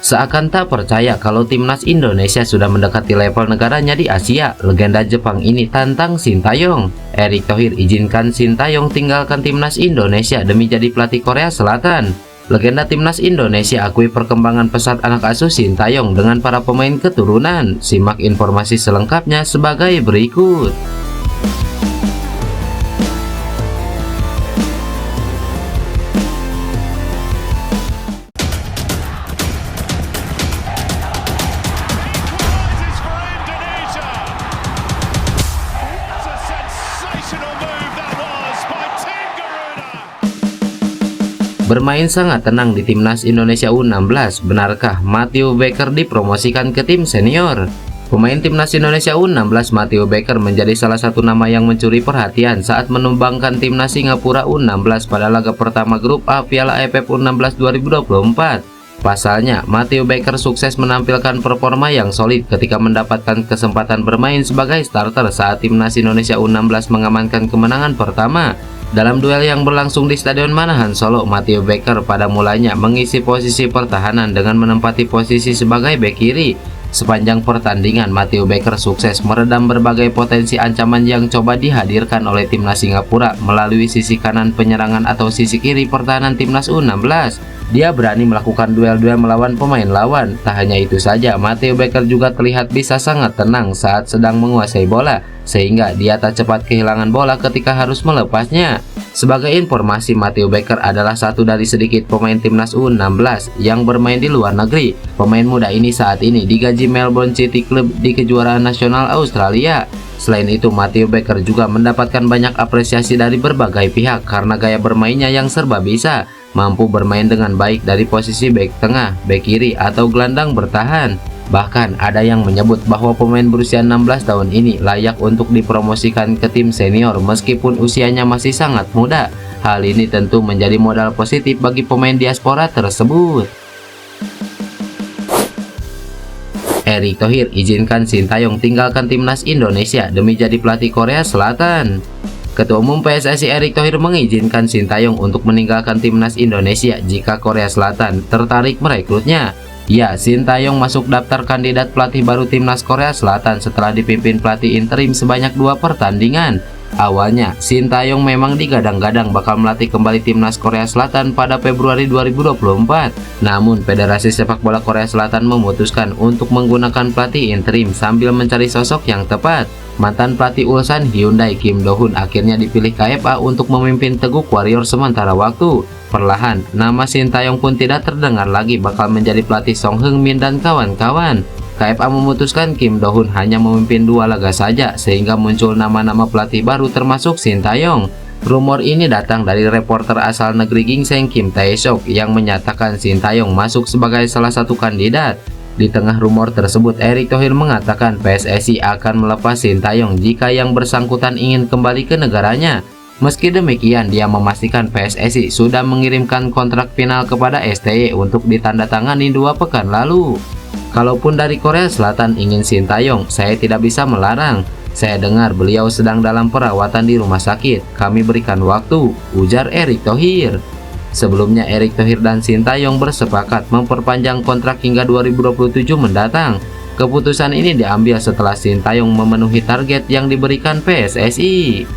Seakan tak percaya kalau timnas Indonesia sudah mendekati level negaranya di Asia, legenda Jepang ini tantang Sintayong. Erick Thohir izinkan Sintayong tinggalkan timnas Indonesia demi jadi pelatih Korea Selatan. Legenda timnas Indonesia akui perkembangan pesat anak asuh Sintayong dengan para pemain keturunan. Simak informasi selengkapnya sebagai berikut. Bermain sangat tenang di timnas Indonesia U16, benarkah Matteo Baker dipromosikan ke tim senior? Pemain timnas Indonesia U16 Matteo Baker menjadi salah satu nama yang mencuri perhatian saat menumbangkan timnas Singapura U16 pada laga pertama grup A Piala AFF U16 2024. Pasalnya, Matteo Baker sukses menampilkan performa yang solid ketika mendapatkan kesempatan bermain sebagai starter saat timnas Indonesia U16 mengamankan kemenangan pertama. Dalam duel yang berlangsung di Stadion Manahan Solo, Matteo Baker pada mulanya mengisi posisi pertahanan dengan menempati posisi sebagai bek kiri. Sepanjang pertandingan, Matteo Baker sukses meredam berbagai potensi ancaman yang coba dihadirkan oleh timnas Singapura melalui sisi kanan penyerangan atau sisi kiri pertahanan timnas U16. Dia berani melakukan duel-duel melawan pemain lawan. Tak hanya itu saja, Matteo Baker juga terlihat bisa sangat tenang saat sedang menguasai bola, sehingga dia tak cepat kehilangan bola ketika harus melepasnya. Sebagai informasi, Matteo Baker adalah satu dari sedikit pemain timnas U16 yang bermain di luar negeri. Pemain muda ini saat ini digaji Melbourne City Club di kejuaraan nasional Australia. Selain itu, Matteo Baker juga mendapatkan banyak apresiasi dari berbagai pihak karena gaya bermainnya yang serba bisa, mampu bermain dengan baik dari posisi bek tengah, bek kiri, atau gelandang bertahan. Bahkan ada yang menyebut bahwa pemain berusia 16 tahun ini layak untuk dipromosikan ke tim senior meskipun usianya masih sangat muda. Hal ini tentu menjadi modal positif bagi pemain diaspora tersebut. Erick Thohir izinkan Sintayong tinggalkan timnas Indonesia demi jadi pelatih Korea Selatan. Ketua Umum PSSI Erick Thohir mengizinkan Sintayong untuk meninggalkan timnas Indonesia jika Korea Selatan tertarik merekrutnya. Ya, Sintayong masuk daftar kandidat pelatih baru timnas Korea Selatan setelah dipimpin pelatih interim sebanyak 2 pertandingan. Awalnya, Sintayong memang digadang-gadang bakal melatih kembali timnas Korea Selatan pada Februari 2024. Namun, Federasi Sepak Bola Korea Selatan memutuskan untuk menggunakan pelatih interim sambil mencari sosok yang tepat. Mantan pelatih Ulsan Hyundai Kim Do-hun akhirnya dipilih KFA untuk memimpin Teguk Warrior sementara waktu. Perlahan, nama Sintayong pun tidak terdengar lagi bakal menjadi pelatih Song Heung-min dan kawan-kawan. KFA memutuskan Kim Do-hun hanya memimpin 2 laga saja sehingga muncul nama-nama pelatih baru termasuk Sintayong. Rumor ini datang dari reporter asal negeri Gingseng Kim Tae-sok yang menyatakan Sintayong masuk sebagai salah satu kandidat. Di tengah rumor tersebut, Erick Thohir mengatakan PSSI akan melepas Sintayong jika yang bersangkutan ingin kembali ke negaranya. Meski demikian, dia memastikan PSSI sudah mengirimkan kontrak final kepada STY untuk ditandatangani 2 pekan lalu. Kalaupun dari Korea Selatan ingin Sintayong, saya tidak bisa melarang. Saya dengar beliau sedang dalam perawatan di rumah sakit. Kami berikan waktu, ujar Erick Thohir. Sebelumnya, Erick Thohir dan Sintayong bersepakat memperpanjang kontrak hingga 2027 mendatang. Keputusan ini diambil setelah Sintayong memenuhi target yang diberikan PSSI.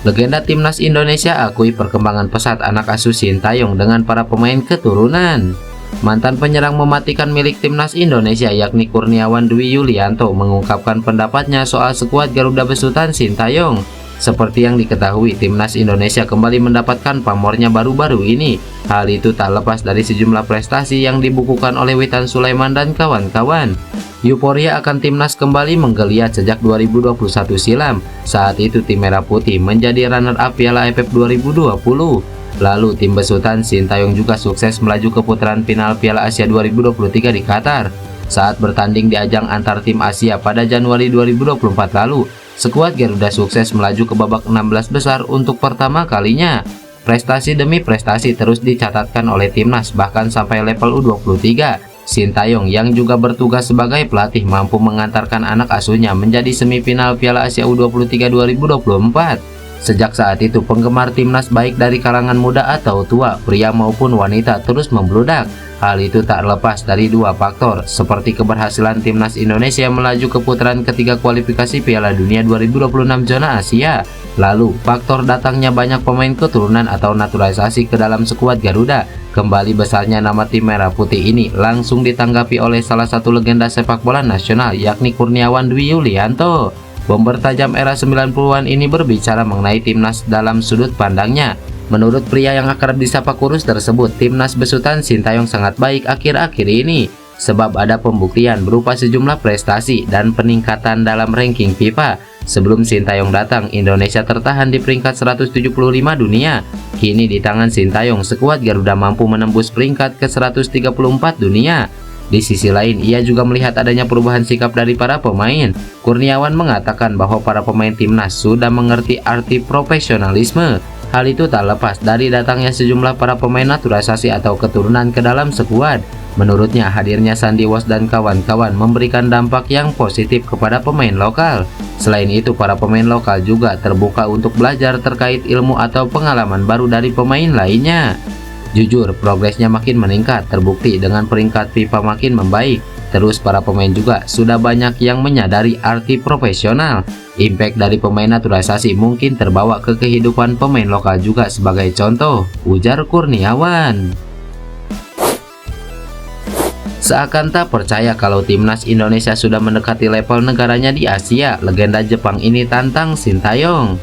Legenda timnas Indonesia akui perkembangan pesat anak asuh Sintayong dengan para pemain keturunan. Mantan penyerang mematikan milik timnas Indonesia yakni Kurniawan Dwi Yulianto mengungkapkan pendapatnya soal skuad Garuda besutan Sintayong. Seperti yang diketahui, timnas Indonesia kembali mendapatkan pamornya baru-baru ini. Hal itu tak lepas dari sejumlah prestasi yang dibukukan oleh Witan Sulaiman dan kawan-kawan. Euforia akan timnas kembali menggeliat sejak 2021 silam. Saat itu tim Merah Putih menjadi runner-up Piala AFF 2020. Lalu tim besutan Sintayong juga sukses melaju ke putaran final Piala Asia 2023 di Qatar. Saat bertanding di ajang antar tim Asia pada Januari 2024 lalu, skuad Garuda sukses melaju ke babak 16 besar untuk pertama kalinya. Prestasi demi prestasi terus dicatatkan oleh timnas bahkan sampai level U23. Sintayong yang juga bertugas sebagai pelatih mampu mengantarkan anak asuhnya menjadi semifinal Piala Asia U23 2024. Sejak saat itu, penggemar timnas baik dari kalangan muda atau tua, pria maupun wanita terus membludak. Hal itu tak lepas dari dua faktor, seperti keberhasilan timnas Indonesia melaju ke putaran ketiga kualifikasi Piala Dunia 2026 zona Asia. Lalu, faktor datangnya banyak pemain keturunan atau naturalisasi ke dalam skuad Garuda. Kembali besarnya nama tim merah putih ini langsung ditanggapi oleh salah satu legenda sepak bola nasional, yakni Kurniawan Dwi Yulianto. Bomber tajam era 90-an ini berbicara mengenai timnas dalam sudut pandangnya. Menurut pria yang akrab disapa Kurus tersebut, timnas besutan Sintayong sangat baik akhir-akhir ini, sebab ada pembuktian berupa sejumlah prestasi dan peningkatan dalam ranking FIFA. Sebelum Sintayong datang, Indonesia tertahan di peringkat 175 dunia. Kini di tangan Sintayong, skuad Garuda mampu menembus peringkat ke 134 dunia. Di sisi lain, ia juga melihat adanya perubahan sikap dari para pemain. Kurniawan mengatakan bahwa para pemain timnas sudah mengerti arti profesionalisme. Hal itu tak lepas dari datangnya sejumlah para pemain naturalisasi atau keturunan ke dalam skuad. Menurutnya, hadirnya Sandi Wos dan kawan-kawan memberikan dampak yang positif kepada pemain lokal. Selain itu, para pemain lokal juga terbuka untuk belajar terkait ilmu atau pengalaman baru dari pemain lainnya. Jujur, progresnya makin meningkat, terbukti dengan peringkat FIFA makin membaik. Terus para pemain juga sudah banyak yang menyadari arti profesional. Impact dari pemain naturalisasi mungkin terbawa ke kehidupan pemain lokal juga sebagai contoh, ujar Kurniawan. Seakan tak percaya kalau timnas Indonesia sudah mendekati level negaranya di Asia, legenda Jepang ini tantang Sintayong.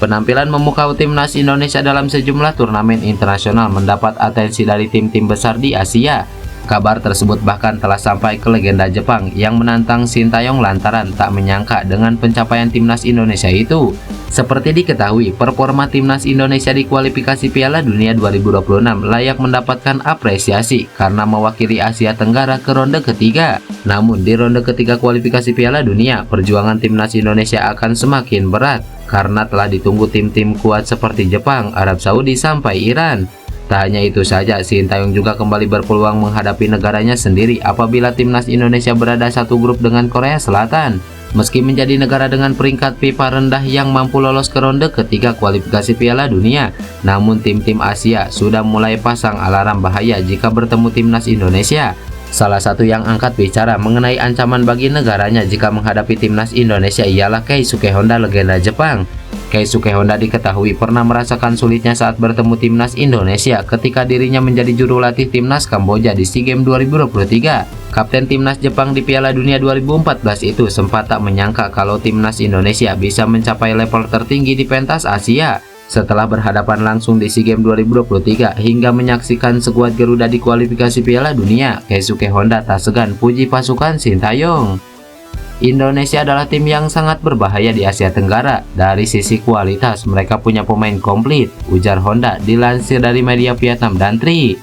Penampilan memukau timnas Indonesia dalam sejumlah turnamen internasional mendapat atensi dari tim-tim besar di Asia. Kabar tersebut bahkan telah sampai ke legenda Jepang yang menantang Sintayong lantaran tak menyangka dengan pencapaian timnas Indonesia itu. Seperti diketahui, performa timnas Indonesia di kualifikasi Piala Dunia 2026 layak mendapatkan apresiasi karena mewakili Asia Tenggara ke ronde ketiga. Namun di ronde ketiga kualifikasi Piala Dunia, perjuangan timnas Indonesia akan semakin berat karena telah ditunggu tim-tim kuat seperti Jepang, Arab Saudi sampai Iran. Tak hanya itu saja, Sintayong juga kembali berpeluang menghadapi negaranya sendiri apabila timnas Indonesia berada satu grup dengan Korea Selatan. Meski menjadi negara dengan peringkat FIFA rendah yang mampu lolos ke ronde ketiga kualifikasi Piala Dunia, namun tim-tim Asia sudah mulai pasang alarm bahaya jika bertemu timnas Indonesia. Salah satu yang angkat bicara mengenai ancaman bagi negaranya jika menghadapi timnas Indonesia ialah Keisuke Honda, legenda Jepang. Keisuke Honda diketahui pernah merasakan sulitnya saat bertemu timnas Indonesia ketika dirinya menjadi juru latih timnas Kamboja di SEA Games 2023. Kapten timnas Jepang di Piala Dunia 2014 itu sempat tak menyangka kalau timnas Indonesia bisa mencapai level tertinggi di pentas Asia. Setelah berhadapan langsung di SEA Games 2023 hingga menyaksikan skuad Garuda di kualifikasi Piala Dunia, Keisuke Honda tak segan puji pasukan Sintayong. Indonesia adalah tim yang sangat berbahaya di Asia Tenggara. Dari sisi kualitas, mereka punya pemain komplit, ujar Honda dilansir dari media Vietnam dan Tri.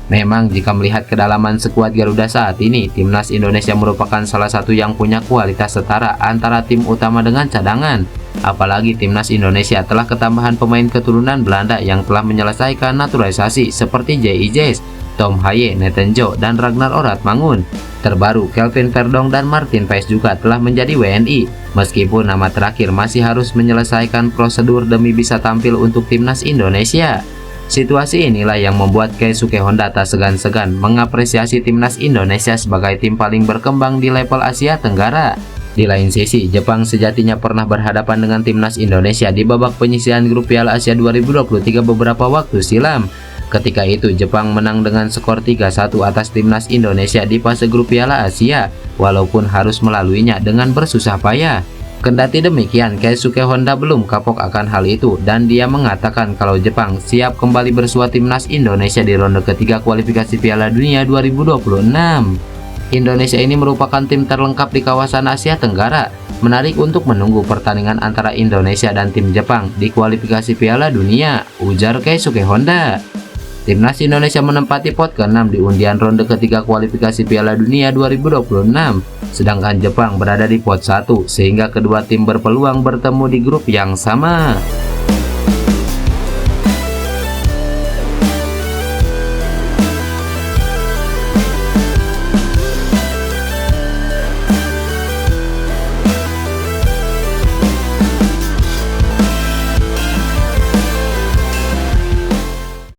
Memang jika melihat kedalaman skuad Garuda saat ini, timnas Indonesia merupakan salah satu yang punya kualitas setara antara tim utama dengan cadangan. Apalagi timnas Indonesia telah ketambahan pemain keturunan Belanda yang telah menyelesaikan naturalisasi seperti J.I. Tom Haye, Nathan Joe, dan Ragnar Oratmangun. Terbaru, Kelvin Verdong dan Martin Paes juga telah menjadi WNI. Meskipun nama terakhir masih harus menyelesaikan prosedur demi bisa tampil untuk timnas Indonesia. Situasi inilah yang membuat Keisuke Honda tak segan-segan mengapresiasi timnas Indonesia sebagai tim paling berkembang di level Asia Tenggara. Di lain sisi, Jepang sejatinya pernah berhadapan dengan timnas Indonesia di babak penyisihan grup Piala Asia 2023 beberapa waktu silam. Ketika itu, Jepang menang dengan skor 3-1 atas timnas Indonesia di fase grup Piala Asia, walaupun harus melaluinya dengan bersusah payah. Kendati demikian, Keisuke Honda belum kapok akan hal itu, dan dia mengatakan kalau Jepang siap kembali bersua timnas Indonesia di ronde ketiga kualifikasi Piala Dunia 2026. Indonesia ini merupakan tim terlengkap di kawasan Asia Tenggara. Menarik untuk menunggu pertandingan antara Indonesia dan tim Jepang di kualifikasi Piala Dunia, ujar Keisuke Honda. Timnas Indonesia menempati pot ke-6 di undian ronde ketiga kualifikasi Piala Dunia 2026, sedangkan Jepang berada di pot 1, sehingga kedua tim berpeluang bertemu di grup yang sama.